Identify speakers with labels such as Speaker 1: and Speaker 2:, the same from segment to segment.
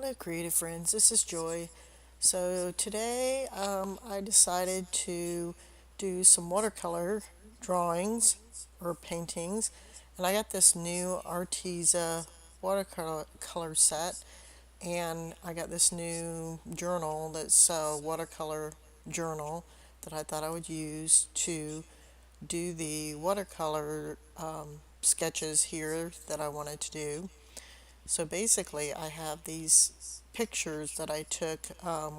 Speaker 1: Hello, creative friends. This is Joy. So today I decided to do some watercolor drawings or paintings, and I got this new Arteza watercolor set, and I got this new journal that's a watercolor journal that I thought I would use to do the watercolor sketches here that I wanted to do. So basically, I have these pictures that I took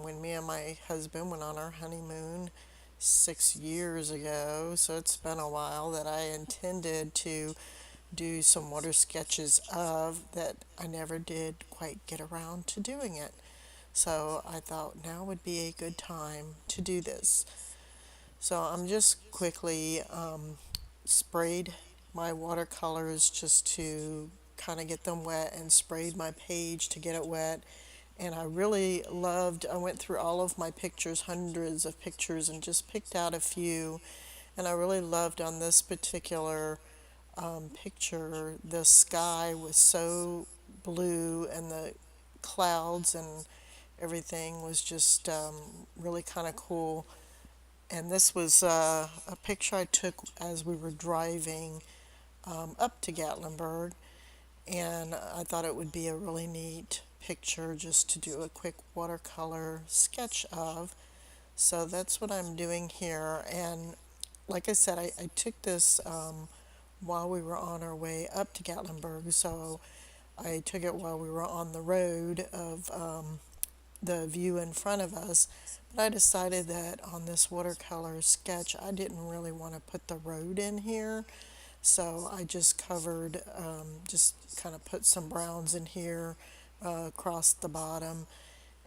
Speaker 1: when me and my husband went on our honeymoon 6 years ago. So it's been a while that I intended to do some water sketches of that I never did quite get around to doing it. So I thought now would be a good time to do this. So I'm just quickly sprayed my watercolors just to kind of get them wet and sprayed my page to get it wet. And I really loved, I went through all of my pictures, hundreds of pictures, and just picked out a few. And I really loved on this particular picture, the sky was so blue and the clouds and everything was just really kind of cool. And this was a picture I took as we were driving up to Gatlinburg, and I thought it would be a really neat picture just to do a quick watercolor sketch of. So that's what I'm doing here. And like I said, I took this while we were on our way up to Gatlinburg. So I took it while we were on the road of the view in front of us. But I decided that on this watercolor sketch, I didn't really want to put the road in here. So I just covered, just kind of put some browns in here across the bottom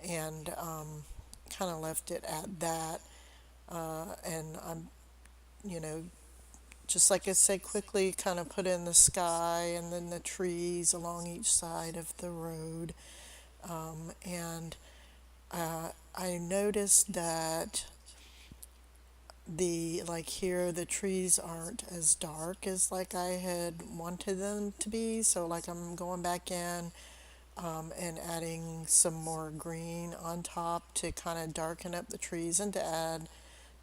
Speaker 1: and kind of left it at that. And I'm, you know, just like I said, quickly kind of put in the sky and then the trees along each side of the road. And I noticed that the like here the trees aren't as dark as like I had wanted them to be. So like I'm going back in and adding some more green on top to kind of darken up the trees and to add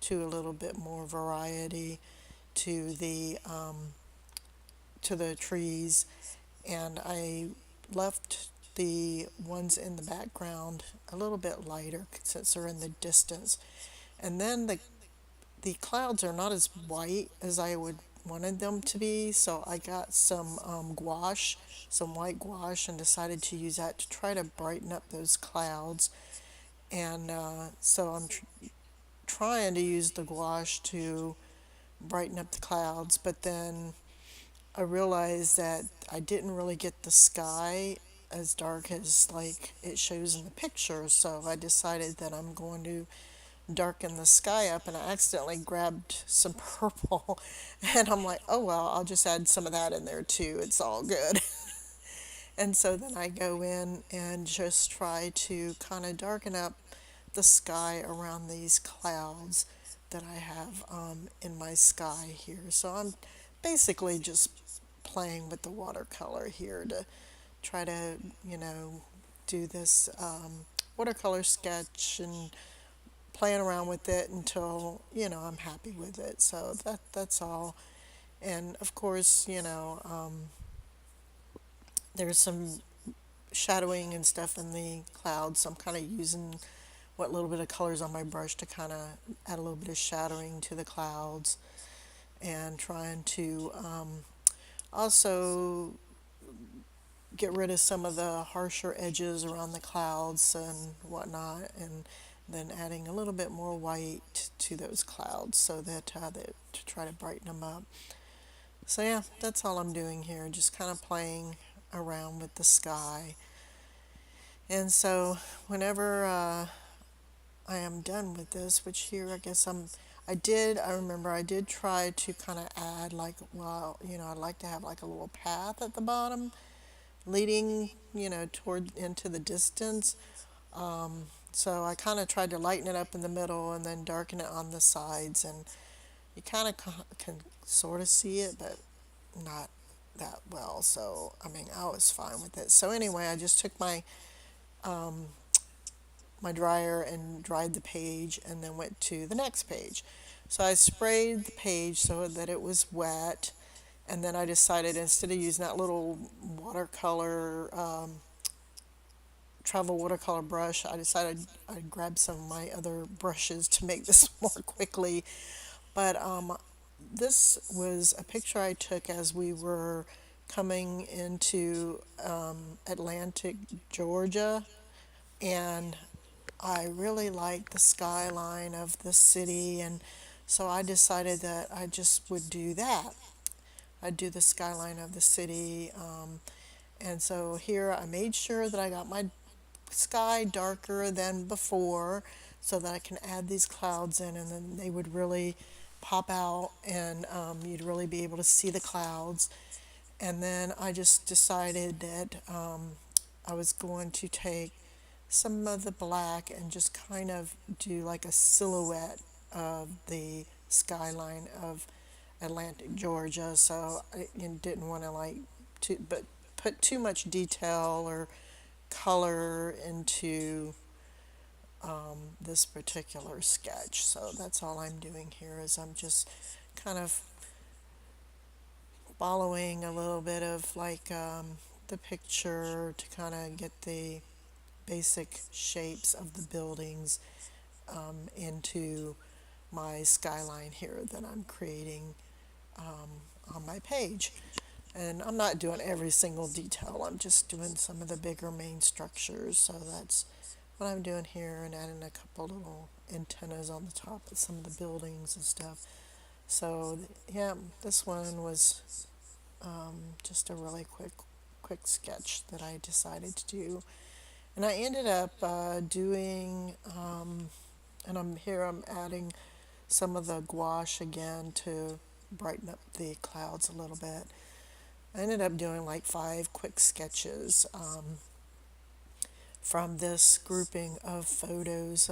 Speaker 1: to a little bit more variety to the trees. And I left the ones in the background a little bit lighter since they're in the distance. And then the clouds are not as white as I would wanted them to be, so I got some gouache, some white gouache, and decided to use that to try to brighten up those clouds. And so I'm trying to use the gouache to brighten up the clouds, but then I realized that I didn't really get the sky as dark as like it shows in the picture, so I decided that I'm going to darken the sky up, and I accidentally grabbed some purple and I'm like, oh well, I'll just add some of that in there too. It's all good. And so then I go in and just try to kind of darken up the sky around these clouds that I have in my sky here. So I'm basically just playing with the watercolor here to try to, do this watercolor sketch and playing around with it until I'm happy with it. So that's all. And of course, there's some shadowing and stuff in the clouds. So I'm kind of using what little bit of colors on my brush to kind of add a little bit of shadowing to the clouds and trying to also get rid of some of the harsher edges around the clouds and whatnot, and then adding a little bit more white to those clouds so that to try to brighten them up. So yeah, that's all I'm doing here, just kind of playing around with the sky. And so whenever I am done with this, which here I guess I remember I did try to kind of add like, well, I'd like to have like a little path at the bottom leading, toward into the distance. So I kind of tried to lighten it up in the middle and then darken it on the sides, and you kind of can sort of see it, but not that well. So I mean, I was fine with it. So anyway, I just took my my dryer and dried the page and then went to the next page. So I sprayed the page so that it was wet, and then I decided instead of using that little watercolor, travel watercolor brush, I decided I'd grab some of my other brushes to make this more quickly. But this was a picture I took as we were coming into Atlantic, Georgia, and I really liked the skyline of the city, and so I decided that I just would do that. I'd do the skyline of the city, and so here I made sure that I got my sky darker than before so that I can add these clouds in, and then they would really pop out, and you'd really be able to see the clouds. And then I just decided that I was going to take some of the black and just kind of do like a silhouette of the skyline of Atlantic, Georgia. So I didn't want to but put too much detail or color into this particular sketch. So that's all I'm doing here is I'm just kind of following a little bit of the picture to kind of get the basic shapes of the buildings into my skyline here that I'm creating on my page. And I'm not doing every single detail, I'm just doing some of the bigger main structures. So that's what I'm doing here, and adding a couple little antennas on the top of some of the buildings and stuff. So yeah, this one was just a really quick sketch that I decided to do. And I ended up doing, and I'm adding some of the gouache again to brighten up the clouds a little bit. I ended up doing like 5 quick sketches from this grouping of photos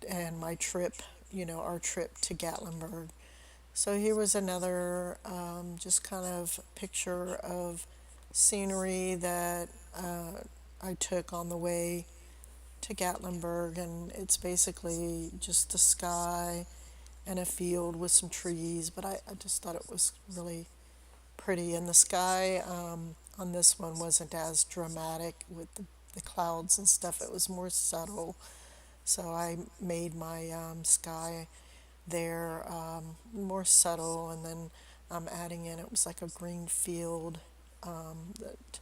Speaker 1: and my trip, our trip to Gatlinburg. So here was another just kind of picture of scenery that I took on the way to Gatlinburg, and it's basically just the sky and a field with some trees, but I just thought it was really pretty. And the sky on this one wasn't as dramatic with the clouds and stuff, it was more subtle. So I made my sky there more subtle, and then I'm adding in, it was like a green field that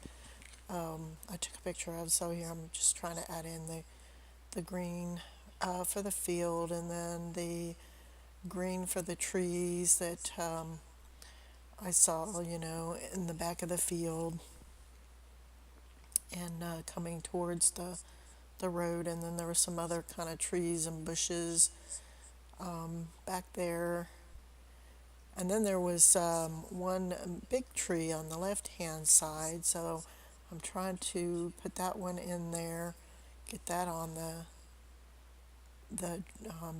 Speaker 1: I took a picture of. So here I'm just trying to add in the green for the field, and then the green for the trees that I saw, in the back of the field, and coming towards the road. And then there were some other kind of trees and bushes back there. And then there was one big tree on the left hand side, so I'm trying to put that one in there, get that on the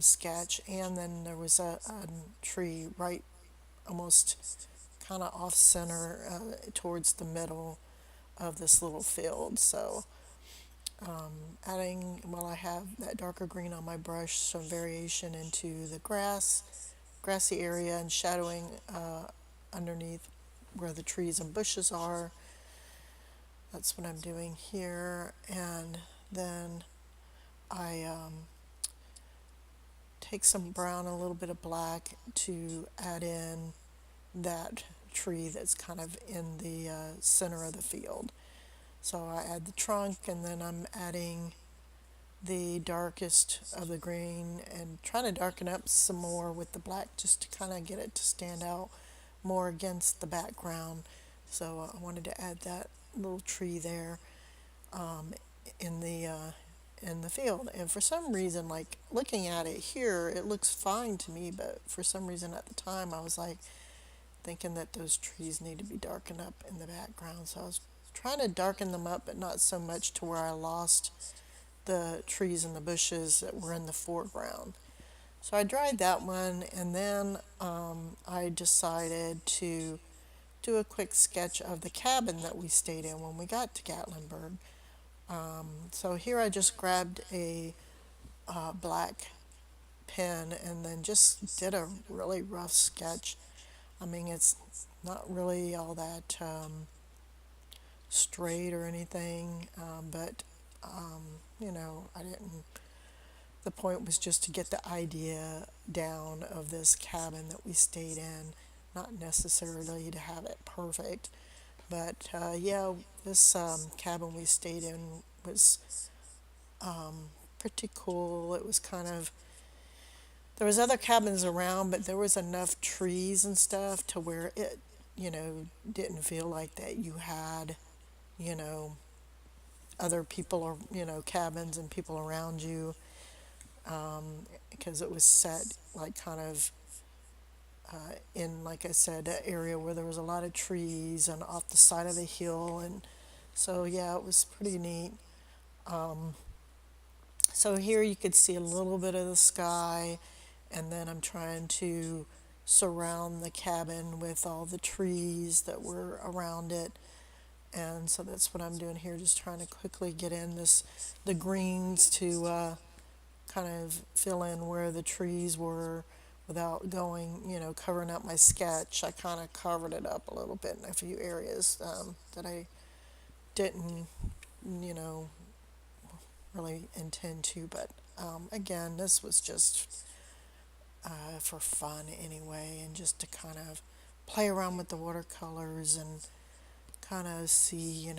Speaker 1: sketch. And then there was a tree right almost kind of off center towards the middle of this little field. So adding, while I have that darker green on my brush, some variation into the grassy area, and shadowing underneath where the trees and bushes are. That's what I'm doing here. And then I take some brown and a little bit of black to add in that tree that's kind of in the center of the field. So I add the trunk, and then I'm adding the darkest of the green and trying to darken up some more with the black just to kind of get it to stand out more against the background. So I wanted to add that little tree there um, in the field. And for some reason, like looking at it here, it looks fine to me, but for some reason at the time I was like thinking that those trees need to be darkened up in the background. So I was trying to darken them up, but not so much to where I lost the trees and the bushes that were in the foreground. So I dried that one, and then I decided to do a quick sketch of the cabin that we stayed in when we got to Gatlinburg. So here I just grabbed a black pen and then just did a really rough sketch. I mean, it's not really all that straight or anything, but I didn't. The point was just to get the idea down of this cabin that we stayed in, not necessarily to have it perfect. But yeah, this cabin we stayed in was pretty cool. It was kind of, there was other cabins around, but there was enough trees and stuff to where it, didn't feel like that you had, you know, other people or, cabins and people around you, because it was set like kind of in, like I said, an area where there was a lot of trees and off the side of the hill. And so, yeah, it was pretty neat. So here you could see a little bit of the sky, and then I'm trying to surround the cabin with all the trees that were around it. And so that's what I'm doing here, just trying to quickly get in the greens to kind of fill in where the trees were without going, covering up my sketch. I kind of covered it up a little bit in a few areas that I didn't, you know, really intend to. But again, this was just for fun anyway, and just to kind of play around with the watercolors and kind of see,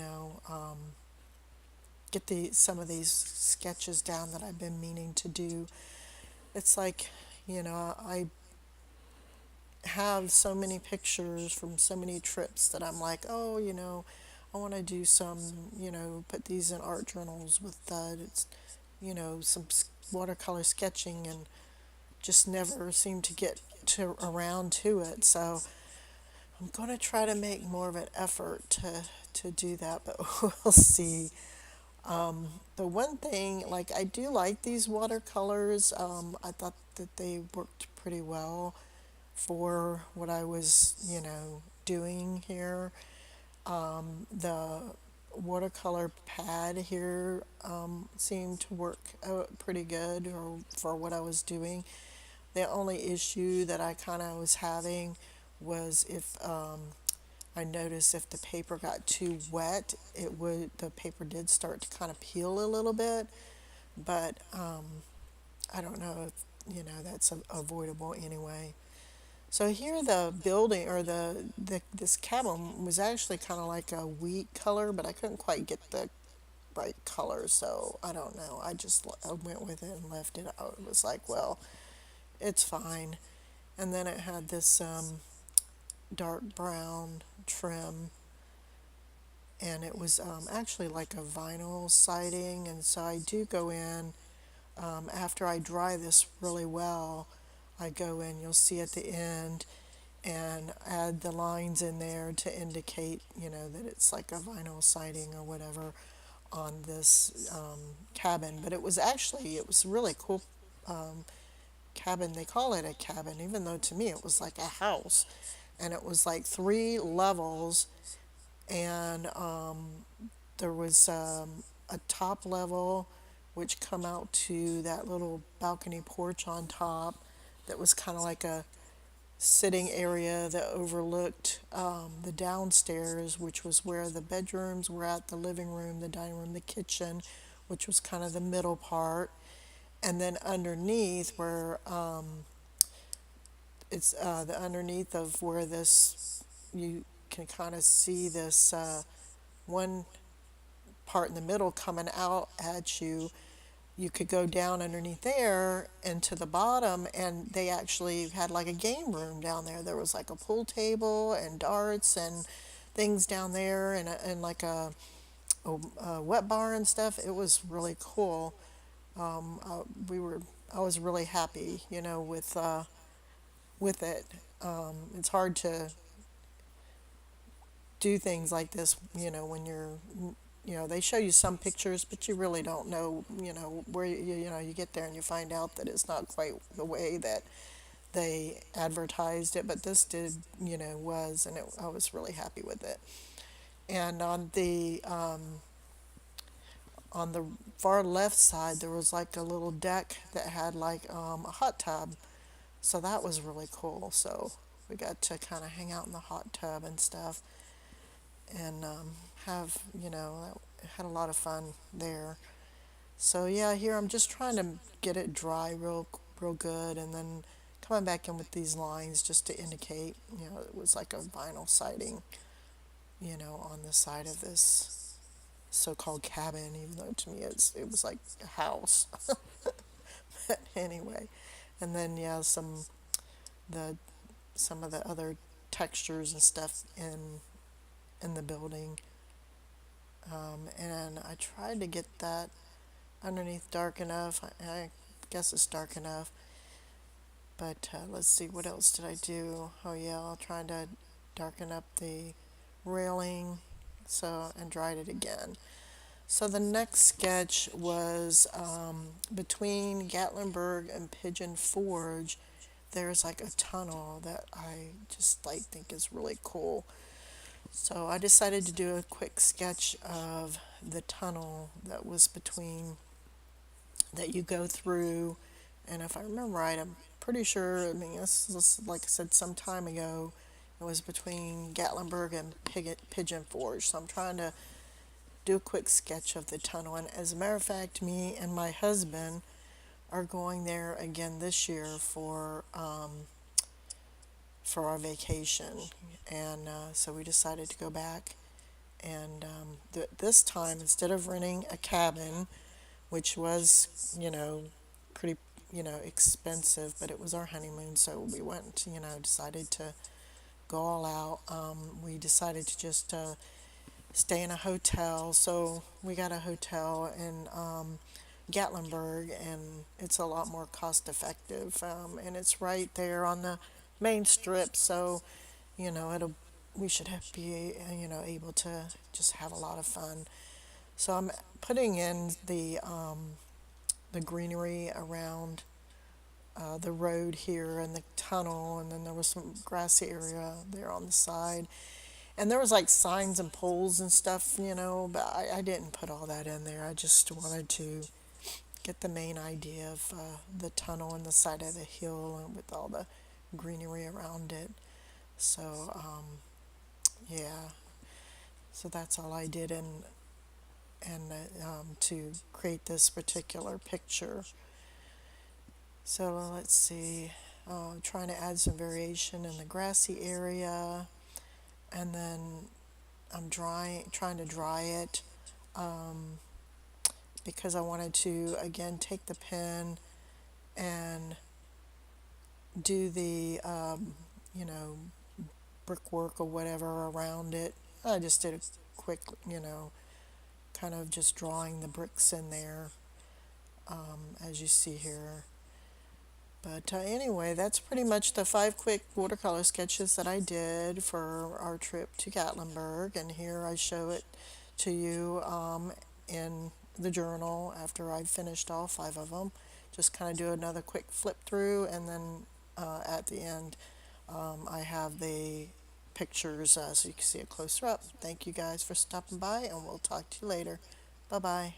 Speaker 1: get some of these sketches down that I've been meaning to do. It's like, I have so many pictures from so many trips that I'm like, oh, I want to do some, put these in art journals with it's, some watercolor sketching, and just never seem to get to around to it. So I'm going to try to make more of an effort to do that, but we'll see. The one thing, like, I do like these watercolors. I thought that they worked pretty well for what I was, doing here. The watercolor pad here seemed to work pretty good or for what I was doing. The only issue that I kind of was having was if I noticed if the paper got too wet, the paper did start to kind of peel a little bit. But I don't know if that's avoidable anyway. So here the building or this cabin was actually kind of like a wheat color, but I couldn't quite get the right color, so I don't know. I went with it and left it out. It was like, well, it's fine. And then it had this dark brown trim, and it was actually like a vinyl siding. And so I do go in after I dry this really well. I go in, you'll see at the end, and add the lines in there to indicate, that it's like a vinyl siding or whatever on this cabin. But it was really cool cabin. They call it a cabin, even though to me it was like a house. And it was like three levels, and there was a top level which come out to that little balcony porch on top that was kind of like a sitting area that overlooked the downstairs, which was where the bedrooms were at, the living room, the dining room, the kitchen, which was kind of the middle part. And then underneath, where it's the underneath of where this, you can kind of see this one part in the middle coming out at you. You could go down underneath there and to the bottom, and they actually had like a game room down there. There was like a pool table and darts and things down there, and like a wet bar and stuff. It was really cool. I was really happy, with it. It's hard to do things like this, when they show you some pictures, but you really don't know, where you get there and you find out that it's not quite the way that they advertised it. But this did, was, and I was really happy with it. And on the on the far left side there was like a little deck that had like a hot tub. So that was really cool. So we got to kind of hang out in the hot tub and stuff and have, had a lot of fun there. So yeah, here I'm just trying to get it dry real good and then coming back in with these lines just to indicate, it was like a vinyl siding, on the side of this so-called cabin, even though to me it was like a house. But anyway, and then yeah, the some of the other textures and stuff in the building. And I tried to get that underneath dark enough. I guess it's dark enough. But let's see, what else did I do? Oh yeah, I'll try to darken up the railing and dried it again. So the next sketch was between Gatlinburg and Pigeon Forge. There's like a tunnel that I just like think is really cool. So I decided to do a quick sketch of the tunnel that was between that you go through, and if I remember right, I'm pretty sure. I mean, this was like I said some time ago. It was between Gatlinburg and Pigeon Forge. So I'm trying to do a quick sketch of the tunnel. And as a matter of fact, me and my husband are going there again this year for our vacation, and so we decided to go back. And this time, instead of renting a cabin, which was pretty expensive, but it was our honeymoon, so we went. Decided to go all out. We decided to just stay in a hotel. So we got a hotel in Gatlinburg, and it's a lot more cost effective. And it's right there on the main strip, so it'll we should be able to just have a lot of fun. So I'm putting in the greenery around the road here and the tunnel, and then there was some grassy area there on the side. And there was like signs and poles and stuff, but I didn't put all that in there. I just wanted to get the main idea of the tunnel and the side of the hill and with all the greenery around it. So, yeah, so that's all I did to create this particular picture. So let's see, trying to add some variation in the grassy area, and then trying to dry it because I wanted to again take the pen and do the brickwork or whatever around it. I just did a quick, kind of just drawing the bricks in there, as you see here. But anyway, that's pretty much the 5 quick watercolor sketches that I did for our trip to Gatlinburg. And here I show it to you in the journal after I finished all 5 of them. Just kind of do another quick flip through, and then at the end I have the pictures so you can see it closer up. Thank you guys for stopping by, and we'll talk to you later. Bye bye.